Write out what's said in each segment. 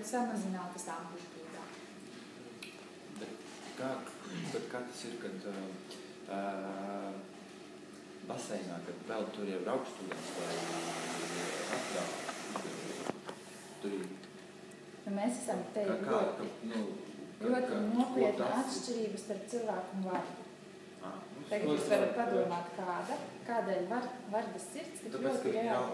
samazinātas amplitūdā. Bet kā tas ir, kad baseinā, kad vēl tur ir augstūdens vai atrā? Tur ir... Mēs esam te ļoti nopietna atšķirība starp cilvēku un vardu. Tagad jūs varat padomāt, kādēļ vardas sirds tik ļoti reāli.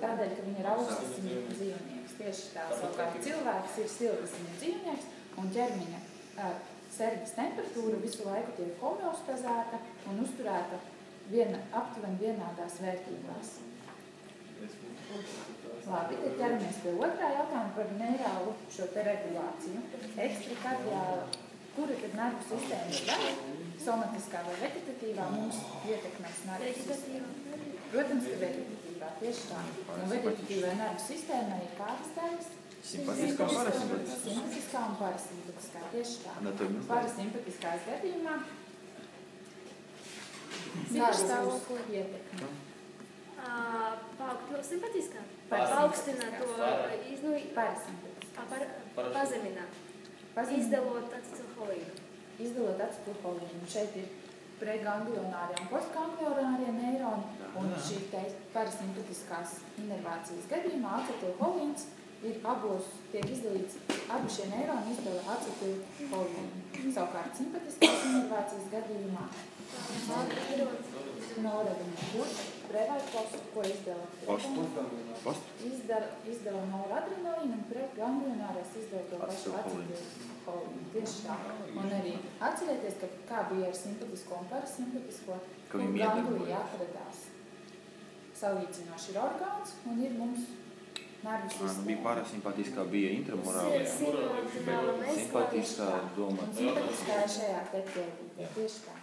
Tādēļ, ka viņi ir augstasiņu dzīvnieks. Tieši tā, savukārt cilvēks ir siltasiņu dzīvnieks un ķermeņa sergas temperatūra visu laiku tiek homeostazēta un uzturēta aptuveni vienādās vērtībās. Labi, tad ķeramies pie otrā jautājuma par neirālu šo te regulāciju. Ekstrakardiāla, kura tad nervu sistēmas daļa, somatiskā vai vegetatīvā, mums ietekmēs nervu sistēmu. Protams, ka vegetatīvā, tieši tā. Un vegetatīvai nervu sistēmai ir kādas daļas? Simpatiskā un parasimpatiskā. Simpatiskā un parasimpatiskā, tieši tā. Parasimpatiskās gadījumā kāda būs ietekme? Simpatiskā? Paaugstina to, pazemināt. Izdalot acetilholīnu. Izdalot acetilholīnu. Šeit ir preganglionārie un postganglionārie neironi, un šī parasimpatiskās inervācijas gadījumā acetilholīns ir abos tiek izdalīts, abi šie neironi izdala acetilholīnu. Savukārt simpatiskās inervācijas gadījumā noradamību, prevaipostu, ko izdala izdala noradrenalīnu un preganglionārais izdala to pašu acetilholīnu. Tieši tā. Un arī atcerieties, ka kā bija ar simpatisko un parasimpatisko, kur ganglija atradās. Salīdzinoši ir orgāns un ir mums nervu sistēma. Bija parasimpatiskā, bija intramorālajā. Simpatiskā domā. Simpatiskā ir šajā te ķēdītē. Tieši tā.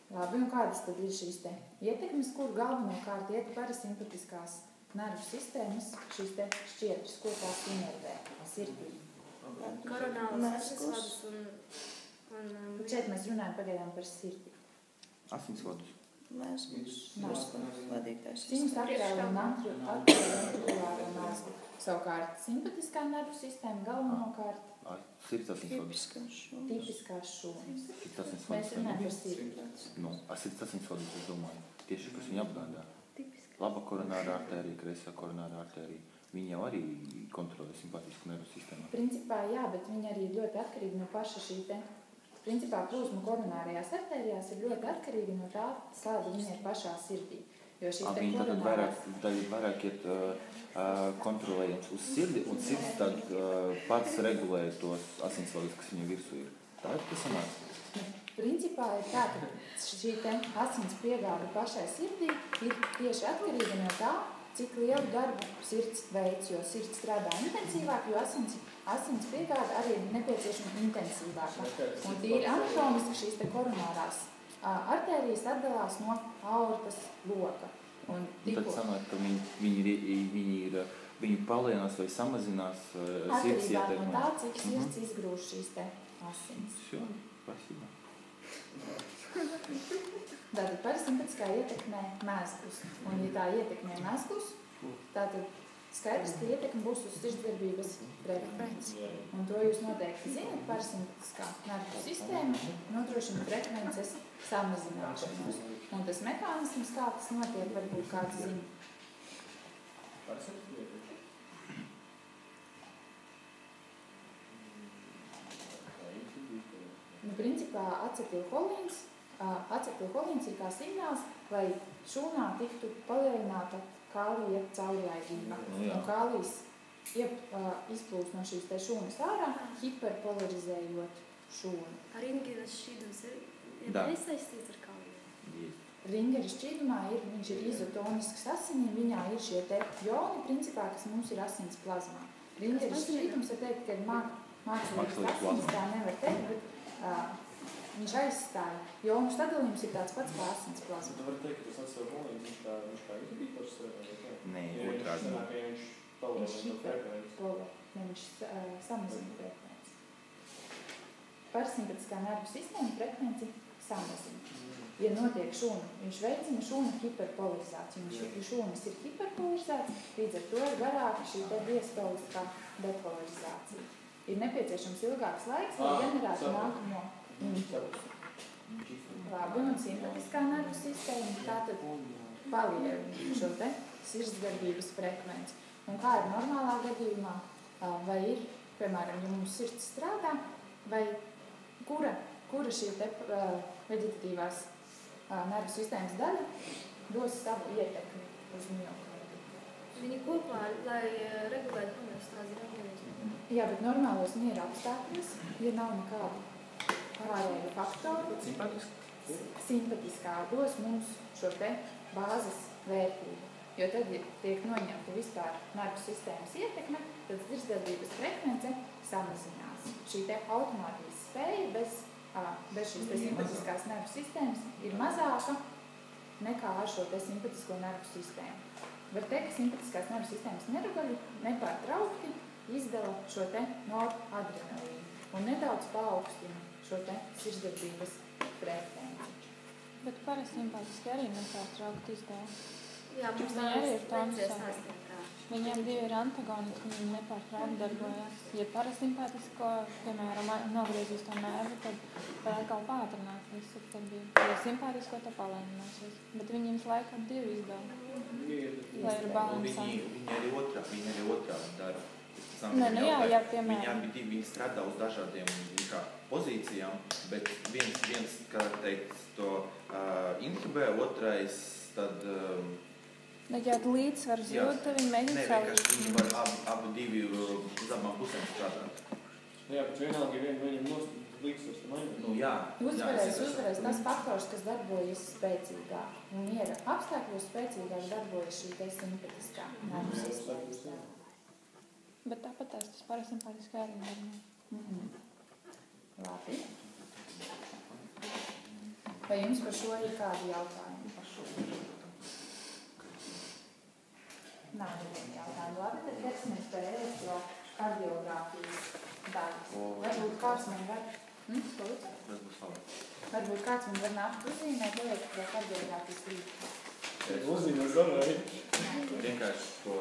Labi, un kādas tad ir šīs te ietekmes, kur galvenokārt iet parasimpatiskās nervu sistēmas, šīs te šķiedras, ko tās inervē sirdī? Koronālas asinsvadus un... Šeit mēs runājam pagaidām par sirdi. Asinsvadus. Mēsgus vadītājs. Sinus arteriāla un arteriāla mēsgu. Savukārt simpatiskā nervu sistēma galvenokārt sirds asinsvadus. Tipiskās šūnas. Mēs runājam par sirdi. Sirds asinsvadus, es domāju, tieši, kas viņu apgādā. Laba koronāra artērija, kreisā koronāra artērija. Viņi jau arī kontrolē simpatisku nervu sistēmu. Principā jā, bet viņi arī ļoti atkarīgi no paša šī te. Principā plūsma koronārajās artērijās ir ļoti atkarīgi no tā, kāda viņa ir pašā sirdī. Jo šīs te koronārās... Viņi vairāk iet kontrolējams uz sirdi, un sirds tad pats regulē tos asinsvadus, kas viņa virsū ir. Tā ir tas sanāks? Principā ir tā, ka šī te asins piegāda pašai sirdī ir tieši atkarīga no tā, cik lielu darbu sirds veids, jo sirds strādā intensīvāk, jo asins piegāda arī nepieciešama intensīvāka. Un tīri anatomiski šīs te koronārās artērijas atdalās no aortas loka. Un tad sanāk, ka viņi palielinās vai samazinās sirds ietekmi. Atkarībā no tā, cik sirds izgrūž šīs te asins. Jā, pasībā. Tātad parasimpatiskā ietekmē mēsgus. Un ja tā ietekmē mēsgus, tātad skaidrs, ka ietekme būs uz sirdsdarbības frekvenci. Un to jūs noteikti zinat, parasimpatiskā nervu sistēma nodrošina frekvences samazināšanos. Un tas mehānisms, kā tas notiek, varbūt kāds zina. Principā acetilholīns ir kā signāls, lai šūnā tiktu palielināta kālija caurlaidība. Un kālijs izplūst no šīs te šūnas ārā, hiperpolarizējot šūnu. Ringeras šķīdums ir nesaistīts ar kāliju? Ringeras šķīdumā viņš ir izotonisks asinim, viņā ir šie te joni, principā, kas mums ir asins plazmā. Ringeras šķīdums var teikt, ka mākslīgs asins, tā nevar teikt, bet viņš aizstāja. Jonu sadalījums ir tāds pats kā asins plazma. Tu vari teikt, ka tas acetilholīns, viņš kā inhibitors strādā? Nē, otrādi. Viņš palielina frekvenci. Viņš samazina frekvenci. Parasimpatiskā nervu sistēma frekvenci samazina. Ja notiek šūna, viņš veicina šūnu hiperpolarizāciju. Ja šūnas ir hiperpolarizēts, līdz ar to ir garāka šī te diastoliskā depolarizācija. Ir nepieciešams ilgāks laiks, lai ģenerētu nākamo impulsu. Labi, un simpatiskā nervu sistēma tātad palielina šo te sirdsdarbības frekvenci. Un kā ir normālā gadījumā, vai ir, piemēram, ja mums sirds strādā, vai kura šī te veģetatīvās nervu sistēmas daļa dos savu ietekmi uz miokardu. Viņi kopā, lai regulētu homeostāzi organismu. Jā, bet normālos miera apstākļos, ja nav nekādu ārēju faktoru, simpatiskā dos mums šo te bāzes vērtību. Jo tad, ja tiek noņemta vispār nervu sistēmas ietekme, tad sirdsdarbības frekvence samazinās. Šī te automātijas spēja bez šīs te simpatiskās nervu sistēmas ir mazāka nekā ar šo te simpatisko nervu sistēmu. Var teikt, ka simpatiskās nervu sistēmas nervgaļi nepārtraukti izdala šo te noradrenalīnu un nedaudz paaugstina šo te sirdsdarbības frekvenci. Bet parasimpātiski arī nepārtraukti izdala. Jā, mums arī ir tonusā. Viņiem divi ir antagoniski, viņi nepārtraukti darbojas. Ja parasimpātisko, piemēram, nogriezīs to nervu, tad var atkal pātrināsies sirdsdarbība. Ja simpātisko, tad palēnināsies. Bet viņi visu laiku divi izdala. Lai ir balansā. Viņi arī otrā dara. Nē, nu jā, piemēram. Viņi strādā uz dažādiem pozīcijām, bet viens kā teikt, to inhibē, otrais tad... Ja līdzsvar zūd, tad viņi mēģina salīdzināt. Viņi var abi divi uz abām pusēm strādāt. Jā, bet vienalga viņam līdzsvars tam ainē. Nu jā. Uzvarēs tas faktors, kas darbojas spēcīgāk. Un miera apstākļos spēcīgāk darbojas šī te simpatiskā nervu sistēma. Bet tāpat tas parasimpātiski arī darbojas. Labi. Vai jums par šo ir kādi jautājumi par šo? Nav nevienu jautājumu. Labi, tad ķersimies pie elektrokardiogrāfijas daļas. Varbūt kāds man var... Varbūt kāds man var nākt uzzīmēt elektrokardiogrāfijas rīku. Uzzīmēt darāji. Vienkārši to...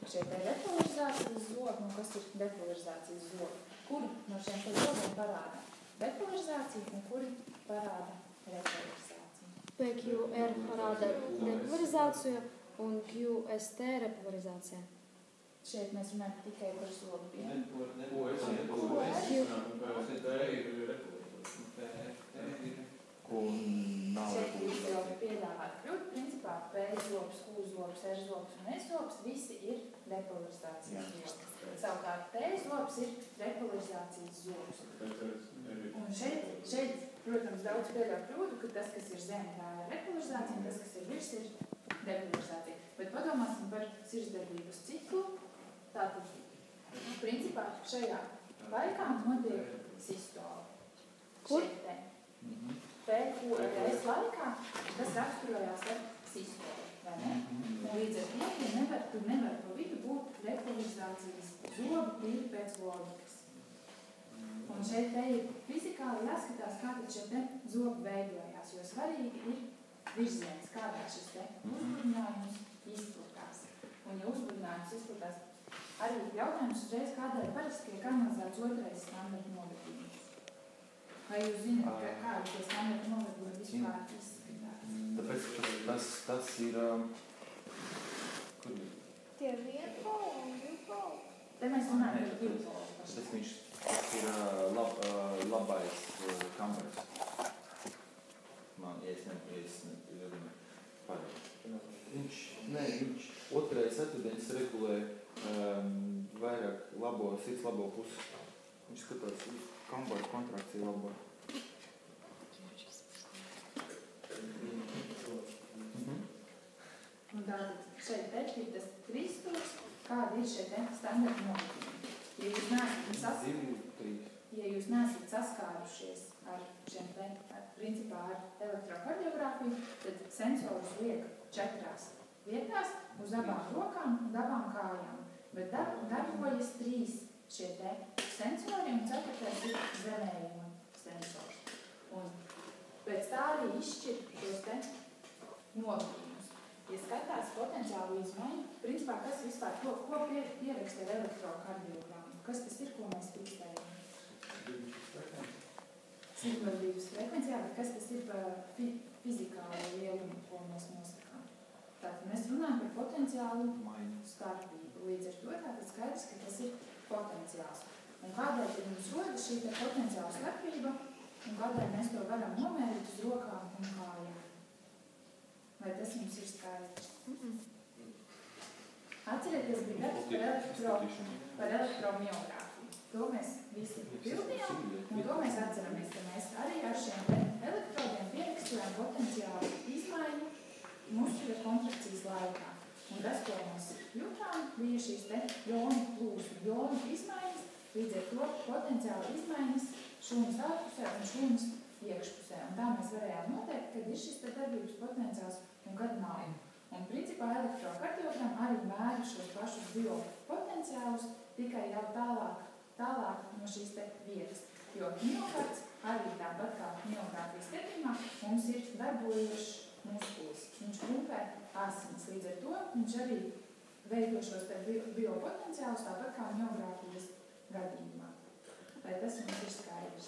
Šie te repolarizācijas zogi un kas ir depolarizācijas zogi. Kuri no šiem te zogiem parāda depolarizāciju un kuri parāda repolarizāciju? PQR parāda depolarizāciju un QST repolarizācija. Šeit mēs runājam tikai par zogu vienu. Šeit jūs jau piedāvāt kļūt, principā P zogs, Q zogs, R zogs un S zogs, visi ir depolarizācijas zogs. Savukārt T zogs ir repolarizācijas zogs. Un šeit, protams, daudz pieļauj kļūdu, ka tas, kas ir zem, tā ir repolarizācija, un tas, kas ir virs, ir depolarizācija. Bet padomāsim par sirdsdarbības ciklu. Tātad Principā šajā laikā notiek sistole. Kur? Šeit te. PQRS laikā tas raksturojās ar sistoli, vai ne? Un līdz ar tiem, tur nevar pa vidu būt repolarizācijas zobu tīri pēc loģikas. Un šeit te ir fizikāli jāskatās, kā tad šeit te zobi veidojās, jo svarīgi ir virziens, kādā šis te uzbudinājums izplatās. Un ja uzbudinājums izplatās, arī jautājums uzreiz, kādēļ parasti tiek analizēts otrais standarta novedījums. Vai jūs zināt, kādi tie standarta novedījumi vispār izskatās? Tāpēc tas ir... Kur ir? Tie vienpolu un divpolu. Te mēs runājam par divpolu. Tas ir labais kambaris. Man, ja es nedomāju, pareizi. Viņš otrais ceturtdienas regulē vairāk sirds labo pusi. Viņš skatās uz kambaru kontrakciju labo. Un tātad šeit te ir tas Kristus, kāda ir šeit te standarta novedījumi. Ja jūs neesat saskārušies ar šiem te, principā ar elektrokardiogrāfiju, tad sensors liek 4 vietās uz abām rokām un abām kājām. Bet darbojas 3 šie te sensori un 4. ir zemējuma sensors. Un pēc tā arī izšķir šos te novedījumus. Ja skatās potenciālu izmaiņu, principā, kas vispār, ko pieraksta ar elektrokardiogrammu? Kas tas ir, ko mēs fiksējam? Sirdvadības frekvencijā, bet kas tas ir par fizikālo lielumu, ko mēs nosakām? Tātad mēs runājam par potenciālu starpību. Līdz ar to tātad skaidrs, ka tas ir potenciāls. Un kādēļ tad mums rodas šī potenciāla starpība un kādēļ mēs to varam nomērīt uz rokām un kājām? Vai tas jums ir skaidrs? Atcerieties, bija darbs par elektromiogrāfiju. To mēs visi pildījām, un to mēs atceramies, ka mēs arī ar šiem elektrodiem pierakstījām potenciālu izmaiņu muskuļa kontrakcijas laikā. Un tas, ko mēs jūtām, bija šīs te jonu plūsmu, jonu izmaiņas, līdz ar to potenciāli izmaiņas šūnas ārpusē un šūnas iekšpusē. Un tā mēs varējām noteikt, kad ir šis te darbības potenciāls un kad nav. Un principā elektrokardiogramma arī mēra šos pašus biopotenciālus, tikai jau tālāk no šīs te vietas. Jo miokards arī tāpat kā miogrāfijas gadījumā mums ir darbojošs muskulis. Viņš pumpē asinis. Līdz ar to viņš arī veido šos te biopotenciālus tāpat kā miogrāfijas gadījumā. Vai tas jums ir skaidrs?